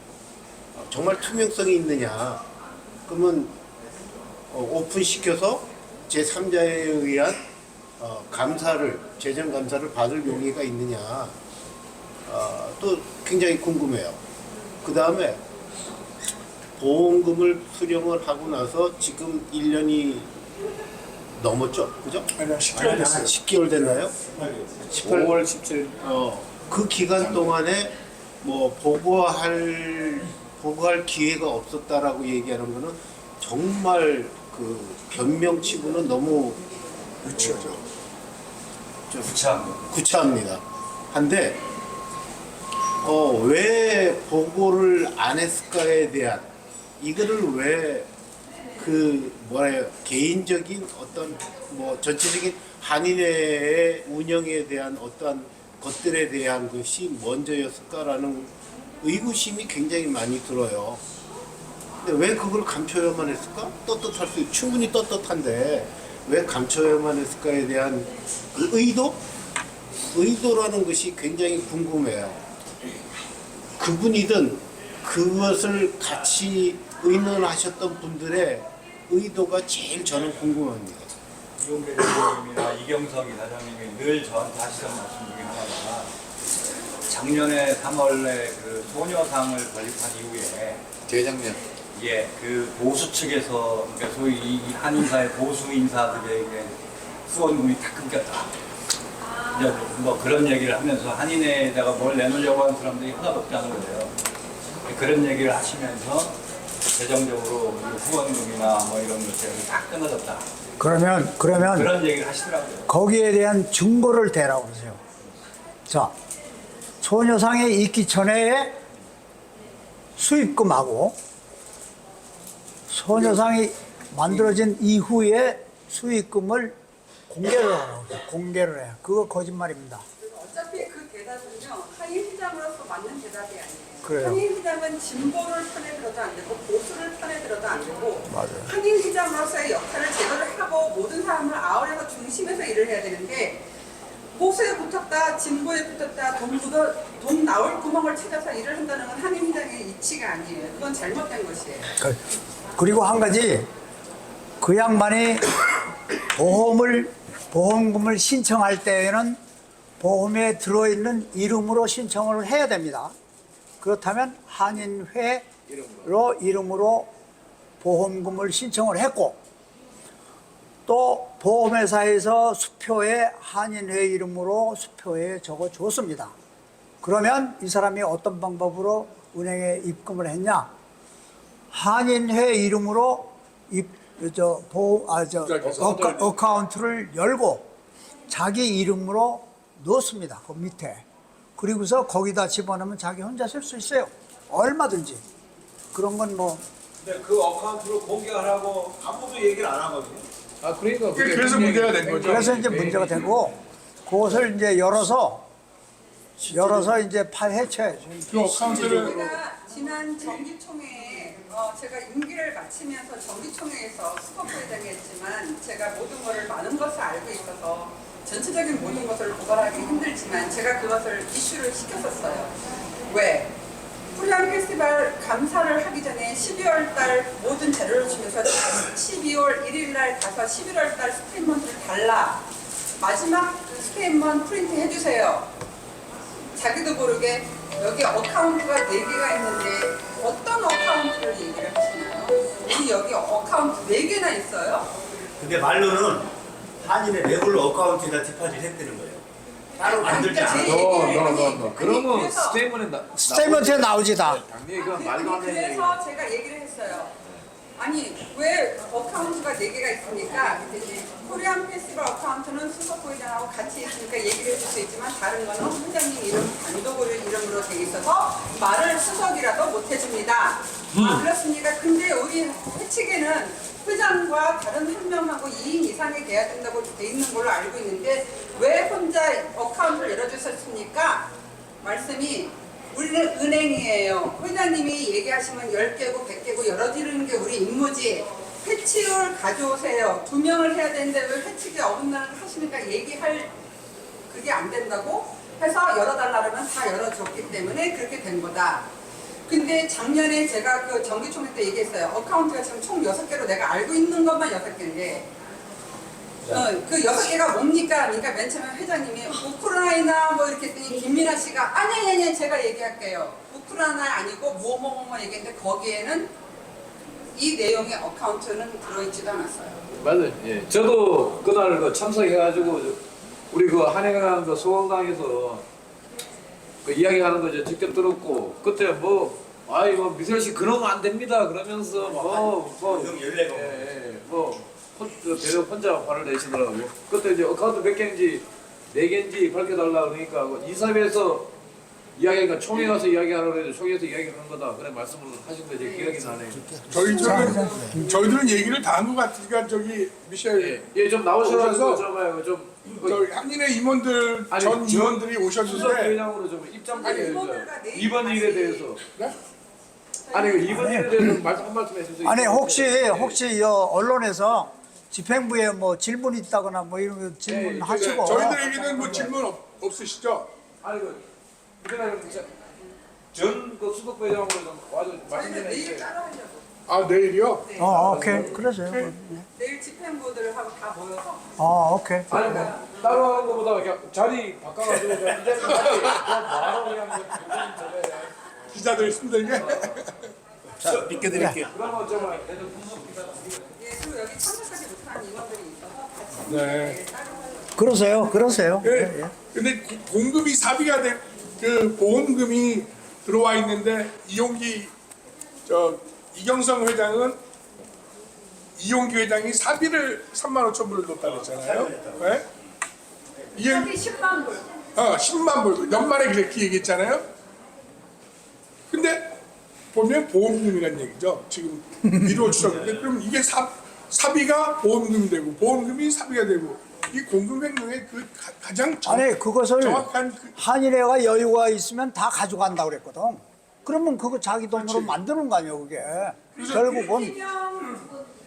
정말 투명성이 있느냐. 그러면 오픈시켜서 제3자에 의한 감사를, 재정감사를 받을 용의가 있느냐. 또 굉장히 궁금해요. 그 다음에 보험금을 수령을 하고 나서 지금 1년이 넘었죠? 그죠? 아니요, 10개월 됐어요. 10개월 됐나요? 5월 17일. 그 기간 동안에 뭐 보고할 기회가 없었다라고 얘기하는 거는 정말 그 변명치고는 너무 유치하죠. 좀 구차합니다. 한데 왜 보고를 안 했을까에 대한 이거를 왜 그 뭐래요 개인적인 어떤 뭐 전체적인 한인회의 운영에 대한 어떠한 것들에 대한 것이 먼저였을까라는 의구심이 굉장히 많이 들어요. 근데 왜 그걸 감춰야만 했을까? 떳떳할 수 충분히 떳떳한데 왜 감춰야만 했을까에 대한 그 의도라는 것이 굉장히 궁금해요. 그분이든 그것을 같이 의논하셨던 분들의 의도가 제일 저는 궁금합니다. 이용배 대표님이나 이경석 이사장님이 늘 저한테 하시던 말씀 중에 하나가 작년에 3월에 그 소녀상을 건립한 이후에 재작년. 예, 그 보수 측에서 그러니까 소위 이 한인사의 보수 인사들에게 후원금이 다 끊겼다. 이제 뭐 그런 얘기를 하면서 한인회에다가 뭘 내놓으려고 하는 사람들이 하나도 없다는 거예요. 그런 얘기를 하시면서 재정적으로 후원금이나 뭐 이런 것들이 다 끊어졌다. 그러면 그런 얘기를 하시더라고요. 거기에 대한 증거를 대라고 그러세요. 자, 소녀상에 있기 전에 수입금하고 소녀상이 만들어진 이후에 수입금을 공개를 하라고 그래요. 공개를 해요. 그거 거짓말입니다. 어차피 그 대답은요, 한인회장으로서 맞는 대답이 아니에요. 그래요. 한인회장은 진보를 편에 들어도 안 되고 보수를 편에 들어도 안 되고 맞아요. 한인회장으로서의 역할을 제대로 하고 모든 사람을 아우려서 중심에서 일을 해야 되는데 보수에 붙었다, 진보에 붙었다, 돈 나올 구멍을 찾아서 일을 한다는 건 한인회장의 이치가 아니에요. 그건 잘못된 것이에요. 그리고 한 가지, 그 양반이 보험금을 신청할 때에는 보험에 들어있는 이름으로 신청을 해야 됩니다. 그렇다면 한인회로 이름으로 보험금을 신청을 했고, 또 보험회사에서 수표에 한인회 이름으로 수표에 적어줬습니다. 그러면 이 사람이 어떤 방법으로 은행에 입금을 했냐? 한인회 이름으로 어카운트를 열고 자기 이름으로 넣습니다. 그 밑에. 그리고서 거기다 집어넣으면 자기 혼자 쓸 수 있어요. 얼마든지. 그런 건 뭐. 근데 그 어카운트를 공개하라고 아무도 얘기를 안 하거든요. 아 그러니까 그래서 문제가 된 거죠. 그래서 이제 문제가 되고, 그것을 이제 열어서 이제 해쳐야죠. 그 어카운트를 제가 지난 정기총회에 제가 임기를 마치면서 정기총회에서 수석부회장이 했지만 제가 모든 것을 많은 것을 알고 있어서 전체적인 모든 것을 고발하기 힘들지만 제가 그것을 이슈를 시켰었어요. 왜? 후리안 페스티벌 감사를 하기 전에 12월 달 모든 자료를 주면서 12월 1일 날 가서 11월 달 스테이트먼트를 달라. 마지막 스테이트먼트 프린트 해주세요. 자기도 모르게 여기 어카운트가 4개가 있는데 어떤 어카운트를 얘기를 하시나요? 우리 여기 어카운트 4개나 있어요? 근데 말로는 한인의 레귤러 어카운트에다 디파짓 했다는 거예요. 따로 만들지 않아요. 그러면 스테이트먼트에 나오지 다. 당연히 그건 말도 안 되는 얘기. 그래서 제가 얘기를 했어요. 아니 왜 어카운트가 4개가 있습니까? 근데 이제 코리안 페스티벌 어카운트는 수석부회장하고 같이 있으니까 얘기를 해줄 수 있지만 다른 거는 회장님 이름 단독으로 이름으로 돼 있어서 말을 수석이라도 못 해줍니다. 아 그렇습니까? 근데 우리 회칙에는 회장과 다른 한 명하고 2인 이상이 돼야 된다고 돼 있는 걸로 알고 있는데 왜 혼자 어카운트를 열어주셨습니까? 말씀이 우리는 은행이에요. 회장님이 얘기하시면 10개고 100개고 열어드리는 게 우리 임무지. 회칙을 가져오세요. 2명을 해야 되는데 왜 회칙에 어긋나는 하시니까 얘기할 그게 안 된다고 해서 열어달라면 다 열어줬기 때문에 그렇게 된 거다. 근데 작년에 제가 그 정기총회 때 얘기했어요. 어카운트가 지금 총 6개로 내가 알고 있는 것만 6개인데 그 6개가 뭡니까? 그러니까 맨 처음에 회장님이 우크라이나 뭐 이렇게 했더니 김민아 씨가 아니 제가 얘기할게요. 우크라이나 아니고 뭐뭐뭐 얘기했는데 거기에는 이 내용의 어카운트는 들어있지도 않았어요. 맞아요. 예. 저도 그날 그 참석해가지고 우리 그 한해관 그 소강당에서 그 이야기하는 거 이제 직접 들었고 그때 뭐 아이고 미설 씨 그러면 안 됩니다 그러면서 대려 혼자 화를 내시더라고요. 그때 이제 어카운트 몇 개인지 4개인지 밝혀달라 그러니까 이사회에서 이야기가 총회 가서 이야기하라고 해도 총회에서 이야기하는 거다 그래 말씀을 하신 거 제 기억이 나네요. 저희들은 얘기를 다 한 것 같으니까 저기 미셸 좀 나오셔서 좀 한인회 임원들 전 임원들이 오셨는데 수석부회장으로 좀 입장 좀 해주세요. 이번 일에 대해서. 네? 아니 이번 일에 대해서 한 말씀 해주세요. 아니 혹시 언론에서 집행부에 뭐 질문 있다거나 뭐 이런 거 질문하시고. 저희들에게는 뭐 질문 없으시죠? 아니 전그 수석부회장으로 좀 와서 저희는 말씀드리는 내일 게 따로 하려고. 아 내일이요? 네. 오케이. 그러세요. 내일 집행부들하고 다 모여서 오케이. 아니 뭐 따로 하는 것보다 그냥 자리 바꿔가지고 그냥 이제는 자리 바로 그냥 뭐 기자들 힘들게. 자, 비켜드릴게요. 그러면 정말 예, 그리고 여기 참석하지 못한 임원들이 있어서 같이 네. 내일 따로 하려고. 그러세요. 예. 근데 공급이 사비가 돼, 그 보험금이 들어와 있는데 이용기 이경성 회장은 이용기 회장이 사비를 3만 5천 불을 줬다 그랬잖아요. 네? 이게 여기 10만 불. 10만 불 연말에 그렇게 얘기했잖아요. 근데 보면 보험금이란 얘기죠. 지금 미루어 주셨는데 그럼 이게 사비가 보험금이 되고 보험금이 사비가 되고 이 공급 횡령의 그 가장 아니 그것을 정확한 한인회가 여유가 있으면 다 가져간다고 그랬거든. 그러면 그거 자기 돈으로 만드는 거 아니야 그게. 결국은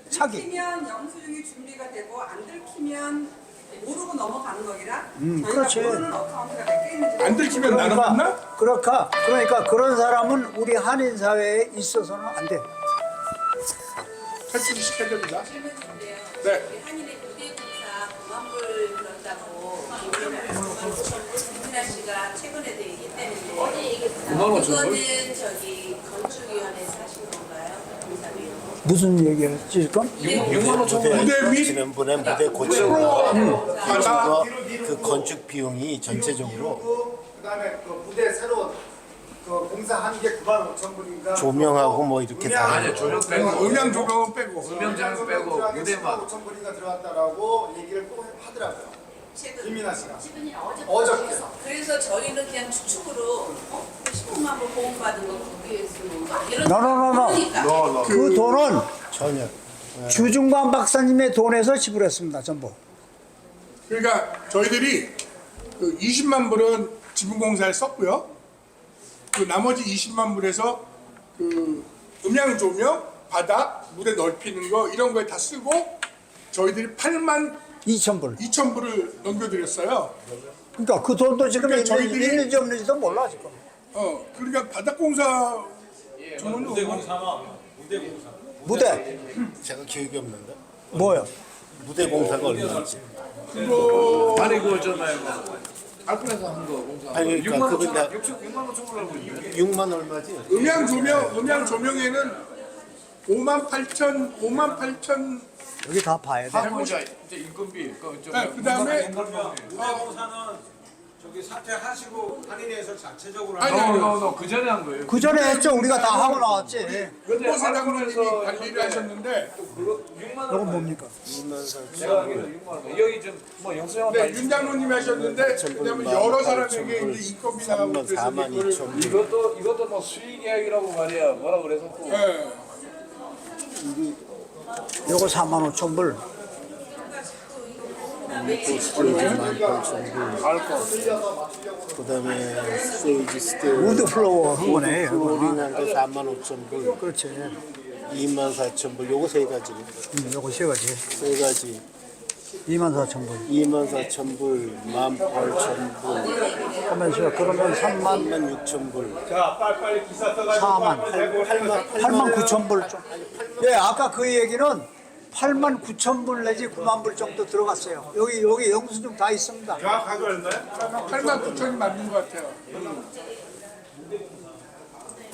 사기. 들키면 영수증이 준비가 되고 안 들키면 모르고 넘어가는 거기라 저희가 그렇지. 모르는 어카운트가 몇 개 있는지 안 들키면 나는 맞나? 그러니까 그런 사람은 우리 한인 사회에 있어서는 안 돼. 탈출을 시켜야 됩니다. 질문 주인데요. 네. 우리 한인의 무대공사 9만 불 들었다고 김민아 씨가 최근에도 얘기했다는데 어제 얘기했어요. 9만 5천 불? 그거는 저기 건축위원회에서 하신 건가요? 공사비용? 무슨 얘기를 했지 지금? 6만 5천 원. 무대 및 지난번에 무대 고치는 거 바다 그 건축 비용이 전체적으로 그다음에 그 무대 새로 그 공사하는 게 9만 5천 불인가? 조명하고 뭐 이렇게 다 아니 조명 빼고 음향 조명은 빼고 음영장 빼고 무대만 5천 불인가 들어갔다라고 얘기를 또 하더라고요. 최근 김민아 씨가. 지분이 어저께. 그래서 저희는 그냥 추측으로 15만 불 보험받은 거 국회에 쓰는 거 이런 노노노노. 그러니까 그 돈은 전혀 주중관 박사님의 돈에서 지불했습니다 전부. 그러니까 저희들이 그 20만 불은 지분공사에 썼고요. 그 나머지 20만 불에서 그 음향 조명, 바닥, 무대 넓히는 거 이런 거에 다 쓰고 저희들이 8만 2,000불. 2천 불을 넘겨드렸어요. 그러니까 그 돈도 지금 그러니까 저희들이- 있는지 없는지도 몰라 지금. 그러니까 바닥공사 무대 제가 기억이 없는데 뭐요? 무대 공사가 얼마인지 아니 그거 있잖아요. 알프에서 한 거 공사. 아니, 그러니까 6만 5천 그거는 6만 5천 불 알고 있는데. 6만 얼마지? 음향 조명에는 5만 8천 여기 다 봐야 돼. 하고 이제 인건비 그 다음에 공사는 저기 사퇴하시고 한인회에서 자체적으로 아니, 아니, 그 전에 한 거예요. 그 전에 했죠. 우리가 다 하고 나왔지. 연보 사장님이 관리를 하셨는데 그거 6만 원. 이건 뭡니까? 내가 알기로 6만 원. 여기 좀뭐 영수증 네, 윤 장로님이 하셨는데 그다음에 여러 사람에게 이제 인건비 나가고 3만 그래서 4만 이거를 2천 이것도 뭐 수익 계약이라고 말이야. 뭐라 그래서고. 예. 요거 4만 5천 불. 그다음에 세이지 스테이 우드 플로어 한 거네. 이거. 플로링한 거 4만 5천 불 그렇지. 2만 4천 불 요거 세 가지 요거 세 가지. 세 가지 2만 4천 불. 2만 4천 불 18,000 불 하면서 그러면 3만 3만 6천 불 자, 빨리 기사 써가지고 8만 9천 불 좀. 예, 아까 그 얘기는 8만 9천 불 내지 9만 불 정도 들어갔어요. 여기 영수증 다 있습니다. 정확하게 얼마야? 8만 9천이 맞는 것 같아요.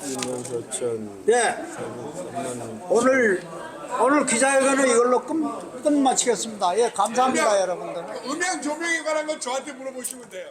2만 4천 예. 오늘 기자회견은 이걸로 끝마치겠습니다. 예, 감사합니다, 여러분들. 음향 조명에 관한 건 저한테 물어보시면 돼요.